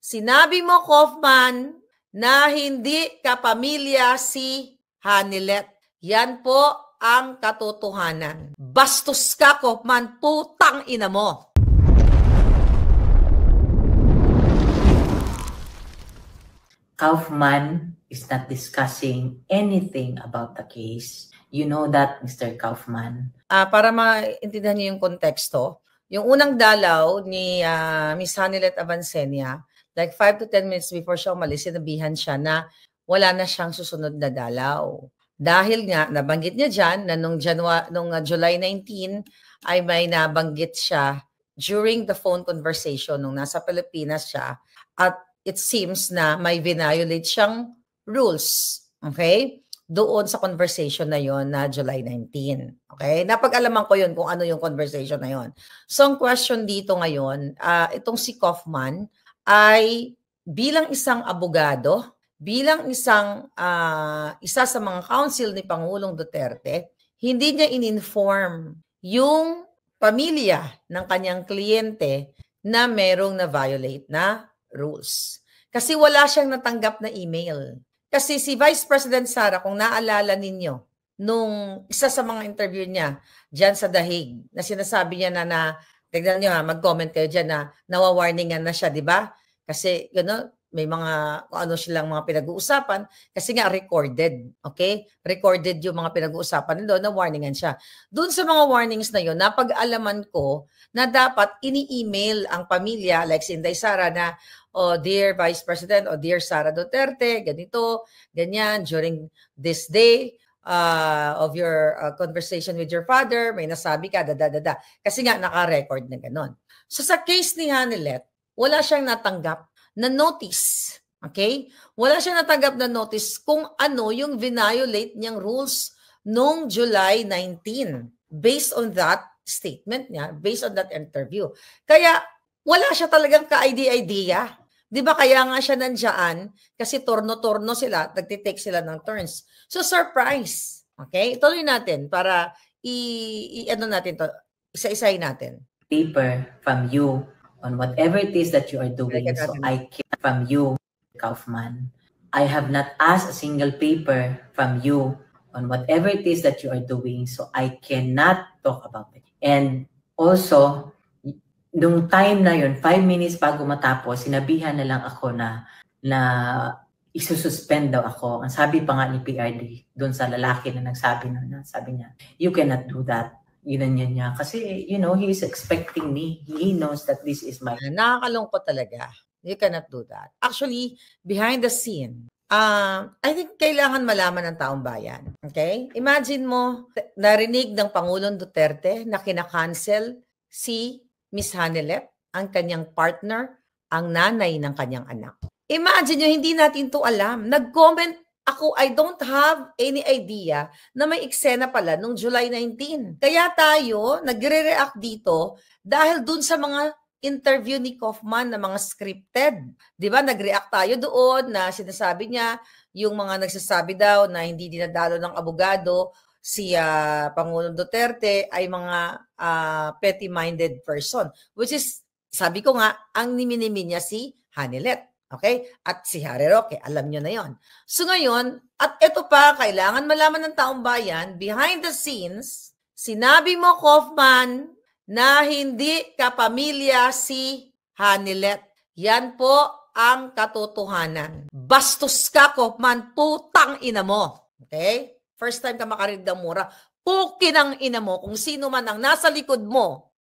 Sinabi mo, Kaufman, na hindi kapamilya si Hanilet. Yan po ang katotohanan. Bastos ka, Kaufman, putang ina mo. Kaufman is not discussing anything about the case. You know that, Mr. Kaufman. Para maintindihan niyo yung konteksto, yung unang dalaw ni Miss Hanilet Avancenia, like 5 to 10 minutes before siya umalis, sinabihan siya na wala na siyang susunod na dalaw. Dahil nga, nabanggit niya dyan na nung July 19 ay may nabanggit siya during the phone conversation nung nasa Pilipinas siya at it seems na may violate siyang rules. Okay? Doon sa conversation na yon na July 19. Okay? Napag-alaman ko yun kung ano yung conversation na yon. So, ang question dito ngayon, itong si Kaufman ay bilang isang abogado, bilang isa sa mga counsel ni Pangulong Duterte, hindi niya in-inform yung pamilya ng kanyang kliyente na merong na-violate na rules. Kasi wala siyang natanggap na email. Kasi si Vice President Sara, kung naalala ninyo, nung isa sa mga interview niya dyan sa Dahig, na sinasabi niya na tignan nyo mag-comment kayo dyan na nawawarningan na siya, di ba? Kasi, may mga, kung ano silang mga pinag-uusapan, kasi nga recorded, okay? Recorded yung mga pinag-uusapan doon, na warningan siya. Doon sa mga warnings na yun, napag-alaman ko na dapat ini-email ang pamilya, like si Inday Sara na, oh, dear Vice President, or dear Sara Duterte, ganito, ganyan, during this day of your conversation with your father, may nasabi ka, da. Kasi nga, naka-record na ganon. So sa case ni Hanilet, wala siyang natanggap na notice. Okay? Wala siyang natanggap na notice kung ano yung violate niyang rules noong July 19. Based on that statement niya, based on that interview. Kaya wala siya talagang ka-idea. Di ba kaya nga siya nandiyan kasi turno-turno sila, nagtitake sila ng turns. So surprise. Okay? Ituloy natin para ano natin to, isa-isahin natin. Paper from you on whatever it is that you are doing. So I can from you, Kaufman. I have not asked a single paper from you on whatever it is that you are doing. So I cannot talk about it. And also, nung time na yun, 5 minutes bago matapos, sinabihan na lang ako na isususpend daw ako. Ang sabi pa nga ni PRD, doon sa lalaki na nagsabi na, sabi niya, you cannot do that. Yun niya. Kasi, he is expecting me. He knows that this is my... Nakakalungkot talaga. You cannot do that. Actually, behind the scene, I think kailangan malaman ng taong bayan. Okay? Imagine mo, narinig ng Pangulong Duterte na kinakancel si Miss Hanilet, ang kanyang partner, ang nanay ng kanyang anak. Imagine nyo, hindi natin to alam. Nag-comment ako, I don't have any idea na may eksena pala nung July 19. Kaya tayo nagre-react dito dahil dun sa mga interview ni Kaufman na mga scripted. Di ba? Nag-react tayo doon na sinasabi niya yung mga nagsasabi daw na hindi dinadalo ng abogado si Pangulong Duterte ay mga petty-minded person. Which is, sabi ko nga, ang niminimi niya si Hanilet. Okay? At si Harry Roque, alam nyo na yon. So ngayon, at ito pa, kailangan malaman ng taong bayan, behind the scenes, sinabi mo, Kaufman, na hindi kapamilya si Hanilet. Yan po ang katotohanan. Bastos ka, Kaufman, putang ina mo. Okay? First time ka makarinig ng mura, pukin ang ina mo kung sino man ang nasa likod mo.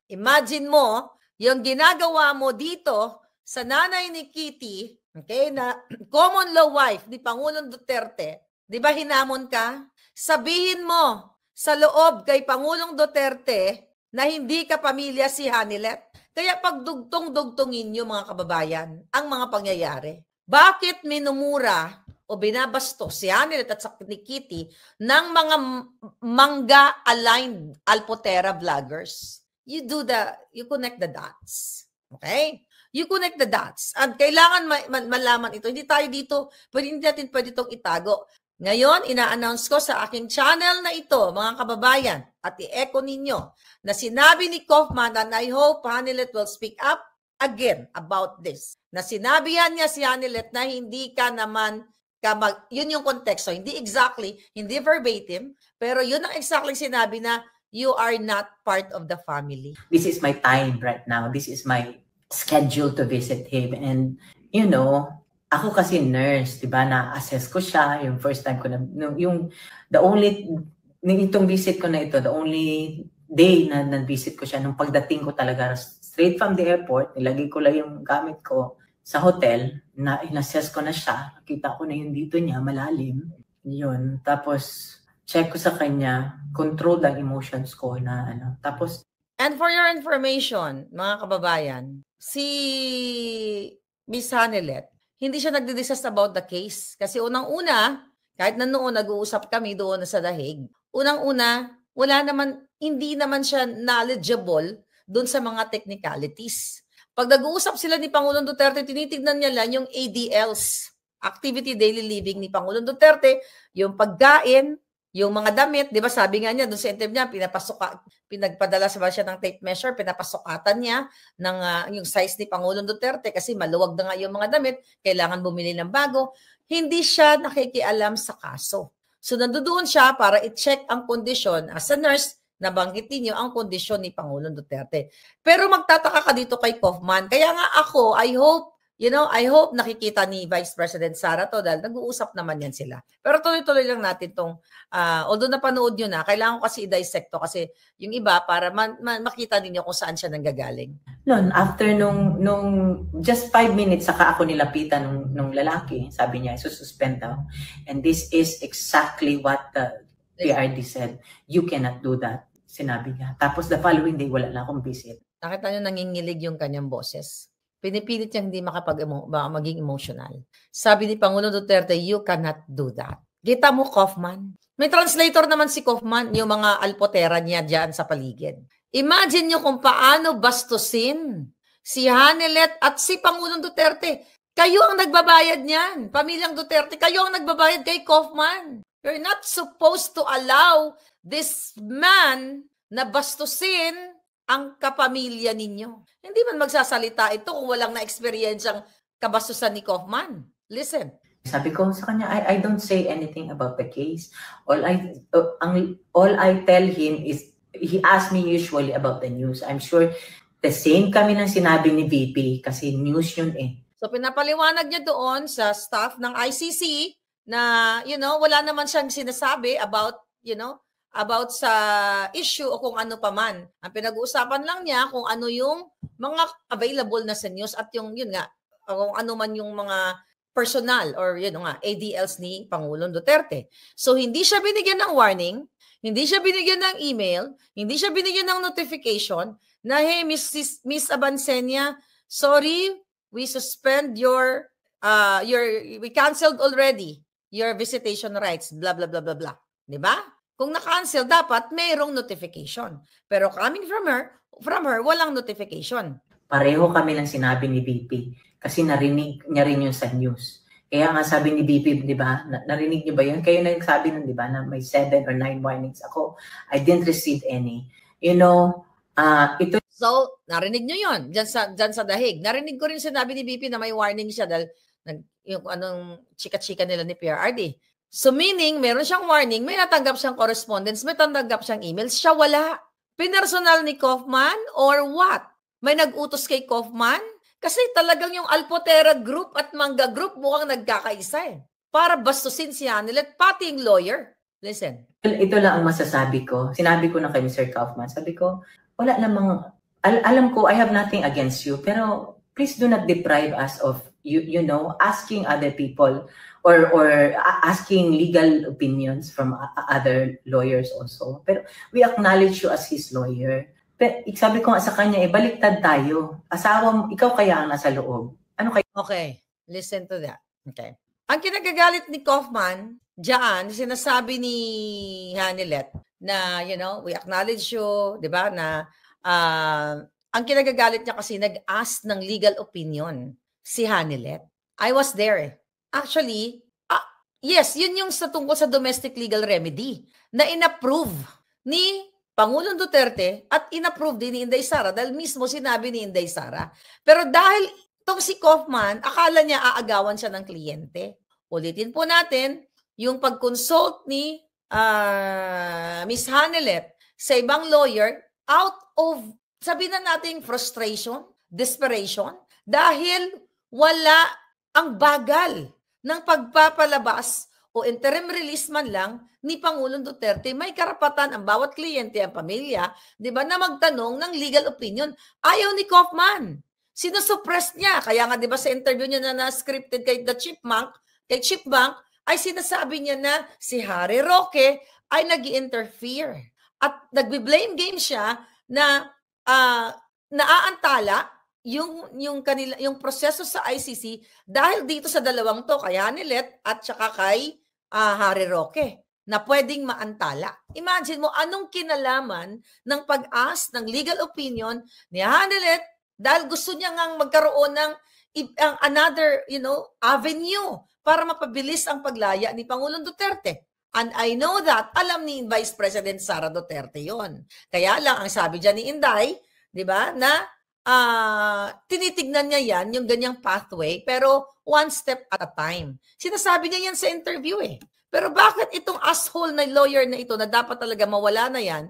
Imagine mo, yung ginagawa mo dito sa nanay ni Kitty, okay, na common law wife ni Pangulong Duterte, di ba hinamon ka? Sabihin mo sa loob kay Pangulong Duterte na hindi ka pamilya si Hanilet. Kaya pagdugtong-dugtongin niyo mga kababayan ang mga pangyayari. Bakit minumura o binabasto si Hanilet at ni Kitty ng mga manga-aligned Alpotera vloggers? You connect the dots. Okay? You connect the dots. At kailangan malaman ito. Hindi tayo dito, hindi natin pwede itong itago. Ngayon, ina-announce ko sa aking channel na ito, mga kababayan, at i-echo ninyo, na sinabi ni Kaufman, and I hope Hanilet will speak up, again about this. Na sinabihan niya si Hanilet na hindi ka naman, yun yung konteksto. Hindi exactly, hindi verbatim, pero yun ang exactly sinabi na you are not part of the family. This is my time right now. This is my schedule to visit him. And, you know, ako kasi nurse, di ba, na-assess ko siya, yung first time ko na, itong visit ko na ito, the only day na visit ko siya, nung pagdating ko talaga, straight from the airport, nilagay ko lang yung gamit ko sa hotel, na in-assess ko na siya, nakita ko na yung dito niya, malalim, yun, tapos, check ko sa kanya, control ang emotions ko na ano. Tapos, and for your information, mga kababayan, si Miss Hanilet, hindi siya nagdi-discuss about the case. Kasi unang-una, kahit na noon nag-uusap kami doon sa Dahig, unang-una, hindi naman siya knowledgeable doon sa mga technicalities. Pag nag-uusap sila ni Pangulong Duterte, tinitignan niya lang yung ADLs, Activity Daily Living ni Pangulong Duterte, yung pagkain, yung mga damit, di ba sabi nga niya, doon sa interview niya, pinagpadala sa siya ng tape measure, pinapasukatan niya ng yung size ni Pangulong Duterte kasi maluwag na nga yung mga damit, kailangan bumili ng bago. Hindi siya nakikialam sa kaso. So nandoon siya para i-check ang kondisyon. As a nurse, nabanggit niyo ang kondisyon ni Pangulong Duterte. Pero magtataka ka dito kay Kaufman. Kaya nga ako, I hope nakikita ni Vice President Sara to dahil nag-uusap naman yan sila. Pero tuloy-tuloy lang natin tong, although napanood nyo na, kailangan ko kasi i-dissect to kasi yung iba para makita ninyo kung saan siya nanggagaling. Noon, after nung just 5 minutes, saka ako nilapitan nung lalaki, sabi niya, suspend daw. And this is exactly what the PRD said. You cannot do that, sinabi niya. Tapos the following day, wala na akong visit. Nakita nyo nangingilig yung kanyang boses. Pinipilit niyang hindi maging emotional. Sabi ni Pangulong Duterte, you cannot do that. Kita mo, Kaufman? May translator naman si Kaufman, yung mga alpotera niya dyan sa paligid. Imagine nyo kung paano bastusin si Hanilet at si Pangulong Duterte. Kayo ang nagbabayad niyan. Pamilyang Duterte, kayo ang nagbabayad kay Kaufman. You're not supposed to allow this man na bastusin ang kapamilya ninyo. Hindi man magsasalita ito kung walang na-experiensyang kabastusan ni Kaufman. Listen. Sabi ko sa kanya, I don't say anything about the case. All I tell him is, he asks me usually about the news. I'm sure the same kami ng sinabi ni VP kasi news yun eh. So pinapaliwanag niya doon sa staff ng ICC na, wala naman siyang sinasabi about, about sa issue o kung ano pa man. Ang pinag-uusapan lang niya kung ano yung mga available na sa news at kung ano man yung mga personal or ADLs ni Pangulong Duterte. So hindi siya binigyan ng warning, hindi siya binigyan ng email, hindi siya binigyan ng notification na, hey, Miss Abansenia, sorry, we suspend we canceled already your visitation rights, blah, blah, blah, blah, blah. Diba? Kung na-cancel, dapat mayroong notification. Pero coming from her, walang notification. Pareho kami lang sinabi ni VP kasi narinig niya rin yun sa news. Kaya nga sabi ni VP, di ba, narinig niyo ba yun? Kayo na nagsabi nun, di ba, na may 7 or 9 warnings ako. I didn't receive any. Ito. So, narinig niyo yun, dyan sa Dahig. Narinig ko rin sinabi ni VP na may warning siya dahil yung anong chika-chika nila ni PRRD. So meaning, meron siyang warning, may natanggap siyang correspondence, may natanggap siyang emails, siya wala. Pinersonal ni Kaufman or what? May nag-utos kay Kaufman? Kasi talagang yung Alpotera Group at Manga Group mukhang nagkakaisa eh. Para bastusin si Hanilet, pati yung lawyer. Listen. Ito lang ang masasabi ko. Sinabi ko na kay Mr. Kaufman. Sabi ko, wala namang, alam ko, I have nothing against you, pero please do not deprive us of, asking other people or asking legal opinions from other lawyers also. Pero we acknowledge you as his lawyer. Pero sabi ko nga sa kanya, baliktad tayo. Asawa mo, ikaw kaya ang nasa loob. Ano kayo? Okay, listen to that. Okay. Ang kinagagalit ni Kaufman, diyan, sinasabi ni Hanilet na, we acknowledge you, di ba, na ang kinagagalit niya kasi nag-ask ng legal opinion si Hanilet. I was there. Actually, yes, yun yung sa tungkol sa domestic legal remedy na inapprove ni Pangulong Duterte at inapprove din ni Inday Sara dahil mismo sinabi ni Inday Sara. Pero dahil itong si Kaufman, akala niya aagawan siya ng kliyente. Ulitin po natin, yung pag-consult ni Miss Hanelet sa ibang lawyer out of, sabihin na natin, frustration, desperation, dahil wala ang bagal ng pagpapalabas o interim release man lang ni Pangulong Duterte. May karapatan ang bawat kliyente, ang pamilya, di ba, na magtanong ng legal opinion. Ayaw ni Kaufman. Sinusuppress niya. Kaya nga, di ba, sa interview niya na na-scripted kay Chipmunk, ay sinasabi niya na si Harry Roque ay nag-interfere. At nagbi-blame game siya na naaantala yung proseso sa ICC dahil dito sa dalawang to, kay Hanelet at saka kay Harry Roque, na pwedeng maantala. Imagine mo, anong kinalaman ng pag-ask ng legal opinion ni Hanelet dahil gusto niya ngang magkaroon ng another, avenue para mapabilis ang paglaya ni Pangulong Duterte. And I know that, alam ni Vice President Sara Duterte yon. Kaya lang, ang sabi dyan ni Inday, di ba, na tinitignan niya yan, yung ganyang pathway, pero one step at a time. Sinasabi niya yan sa interview eh. Pero bakit itong asshole na lawyer na ito na dapat talaga mawala na yan,